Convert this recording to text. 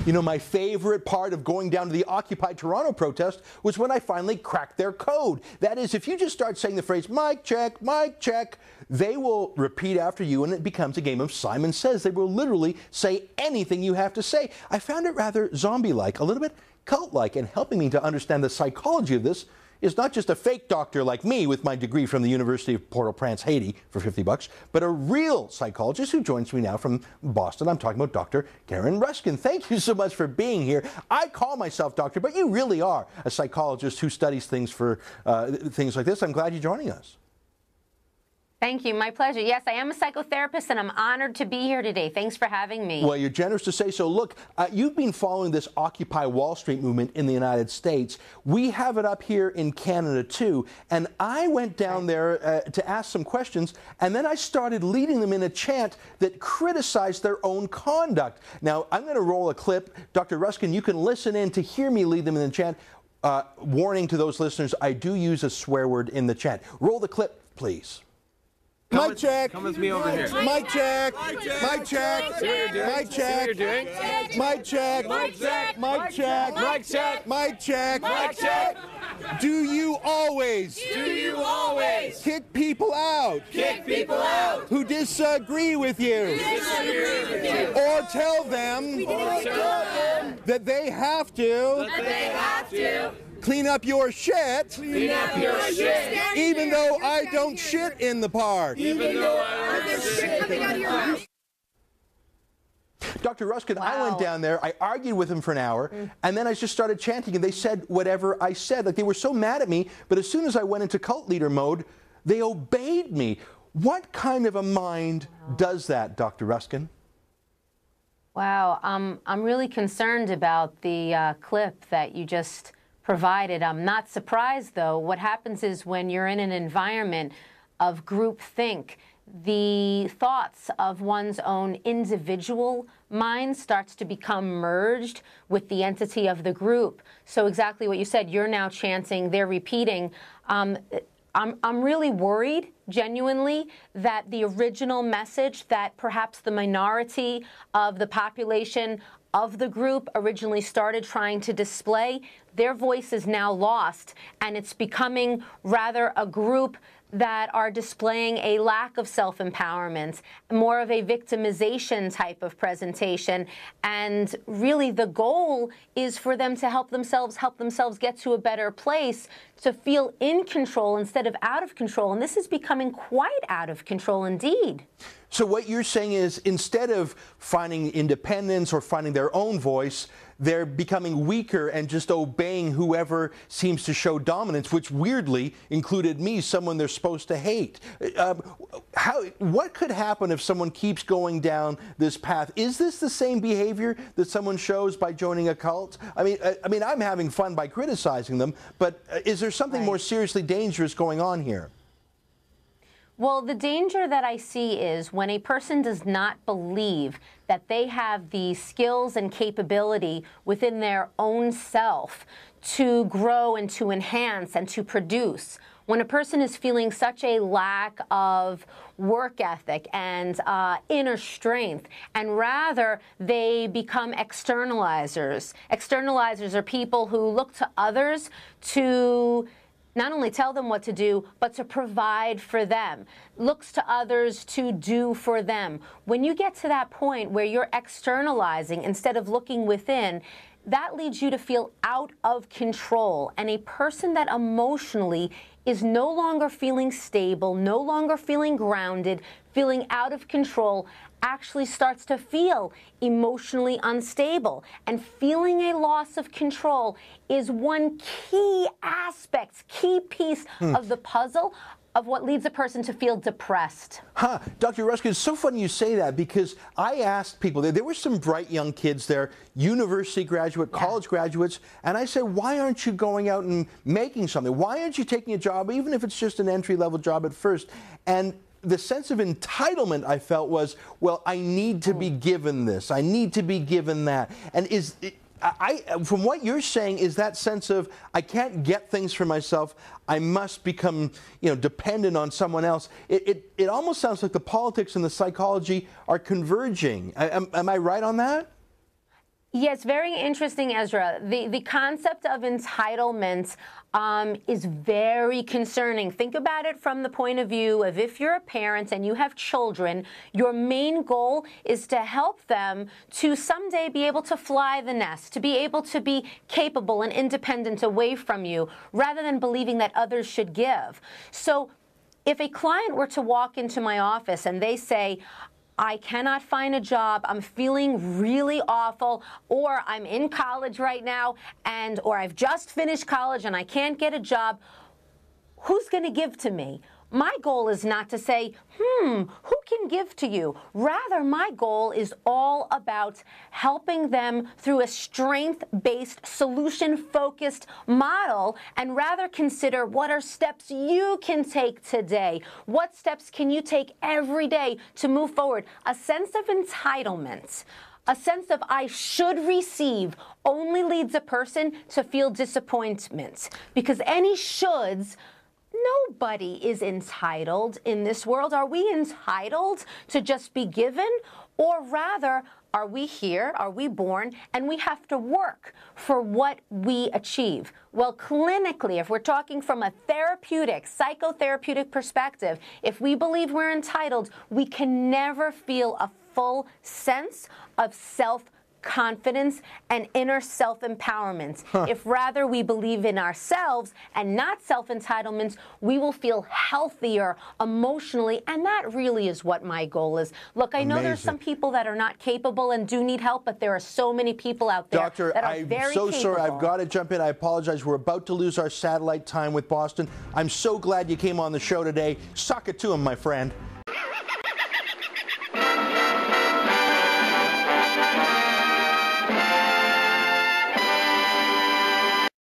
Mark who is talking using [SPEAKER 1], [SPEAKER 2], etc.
[SPEAKER 1] You know, my favorite part of going down to the Occupy Toronto protest was when I finally cracked their code. That is, if you just start saying the phrase, mic check, they will repeat after you, and it becomes a game of Simon Says. They will literally say anything you have to say. I found it rather zombie-like, a little bit cult-like, and helping me to understand the psychology of this is not just a fake doctor like me with my degree from the University of Port-au-Prince, Haiti, for $50, but a real psychologist who joins me now from Boston. I'm talking about Dr. Karen Ruskin. Thank you so much for being here. I call myself doctor, but you really are a psychologist who studies things for things like this. I'm glad you're joining us.
[SPEAKER 2] Thank you. My pleasure. Yes, I am a psychotherapist, and I'm honored to be here today. Thanks for having me.
[SPEAKER 1] Well, you're generous to say so. Look, you've been following this Occupy Wall Street movement in the United States. We have it up here in Canada, too. And I went down there to ask some questions, and then I started leading them in a chant that criticized their own conduct. Now, I'm going to roll a clip. Dr. Ruskin, you can listen in to hear me lead them in the chant. Warning to those listeners, I do use a swear word in the chant. Roll the clip, please.
[SPEAKER 3] Mic check.
[SPEAKER 4] Come with me over here.
[SPEAKER 3] Mic check. Mic check. Mic check. Mic check. Mic check. Mic check.
[SPEAKER 4] Mic check.
[SPEAKER 3] Mic check.
[SPEAKER 4] Mic check.
[SPEAKER 3] Do you always kick people out who disagree with you? Or tell them that they have to clean up your shit, even though I don't shit in the park.
[SPEAKER 1] Dr. Ruskin,
[SPEAKER 2] Wow.
[SPEAKER 1] I went down there, I argued with them for an hour, and then I just started chanting, and they said whatever I said. Like, they were so mad at me, but as soon as I went into cult leader mode, they obeyed me. What kind of a mind does that, Dr. Ruskin?
[SPEAKER 2] Wow. I'm really concerned about the clip that you just provided. I'm not surprised, though. What happens is when you're in an environment of groupthink, the thoughts of one's own individual mind starts to become merged with the entity of the group. So exactly what you said, you're now chanting, they're repeating. I'm really worried, genuinely, that the original message that perhaps the minority of the population of the group originally started trying to display, their voice is now lost, and it's becoming rather a group that are displaying a lack of self-empowerment, more of a victimization type of presentation. And really the goal is for them to help themselves get to a better place, to feel in control instead of out of control. And this is becoming quite out of control indeed.
[SPEAKER 1] So what you're saying is, instead of finding independence or finding their own voice, they're becoming weaker and just obeying whoever seems to show dominance, which weirdly included me, someone they're supposed to hate. What could happen if someone keeps going down this path? Is this the same behavior that someone shows by joining a cult? I mean, I'm having fun by criticizing them, but is there something more seriously dangerous going on here?
[SPEAKER 2] Well, the danger that I see is when a person does not believe that they have the skills and capability within their own self to grow and to enhance and to produce. When a person is feeling such a lack of work ethic and inner strength, and rather they become externalizers. Externalizers are people who look to others to not only tell them what to do, but to provide for them, looks to others to do for them. When you get to that point where you're externalizing instead of looking within, that leads you to feel out of control. And a person that emotionally is no longer feeling stable, no longer feeling grounded, feeling out of control, actually starts to feel emotionally unstable. And feeling a loss of control is one key aspect, key piece of the puzzle of what leads a person to feel depressed.
[SPEAKER 1] Dr. Ruskin, it's so funny you say that, because I asked people, there were some bright young kids there, university graduate, college graduates, and I said, why aren't you going out and making something? Why aren't you taking a job, even if it's just an entry-level job at first? And the sense of entitlement I felt was, well, I need to be given this, I need to be given that. And from what you're saying, is that sense of I can't get things for myself, I must become, dependent on someone else. It almost sounds like the politics and the psychology are converging. Am I right on that?
[SPEAKER 2] Yes, very interesting, Ezra. The concept of entitlement is very concerning. Think about it from the point of view of if you're a parent and you have children, your main goal is to help them to someday be able to fly the nest, to be able to be capable and independent away from you, rather than believing that others should give. So if a client were to walk into my office and they say, I cannot find a job, I'm feeling really awful, or I'm in college right now, or I've just finished college and I can't get a job, who's going to give to me? My goal is not to say, who can give to you? Rather, my goal is all about helping them through a strength-based, solution-focused model, and rather consider what are steps you can take today. What steps can you take every day to move forward? A sense of entitlement, a sense of I should receive, only leads a person to feel disappointment, because any shoulds, nobody is entitled in this world. Are we entitled to just be given? Or rather, are we here, are we born, and we have to work for what we achieve? Well, clinically, if we're talking from a therapeutic, psychotherapeutic perspective, if we believe we're entitled, we can never feel a full sense of self-confidence and inner self-empowerment. If rather we believe in ourselves and not self-entitlements, we will feel healthier emotionally, and that really is what my goal is. Look, I know there's some people that are not capable and do need help, but there are so many people out there
[SPEAKER 1] Doctor,
[SPEAKER 2] that are very capable.
[SPEAKER 1] I'm so sorry. I've got to jump in. I apologize. We're about to lose our satellite time with Boston. I'm so glad you came on the show today. Suck it to him, my friend.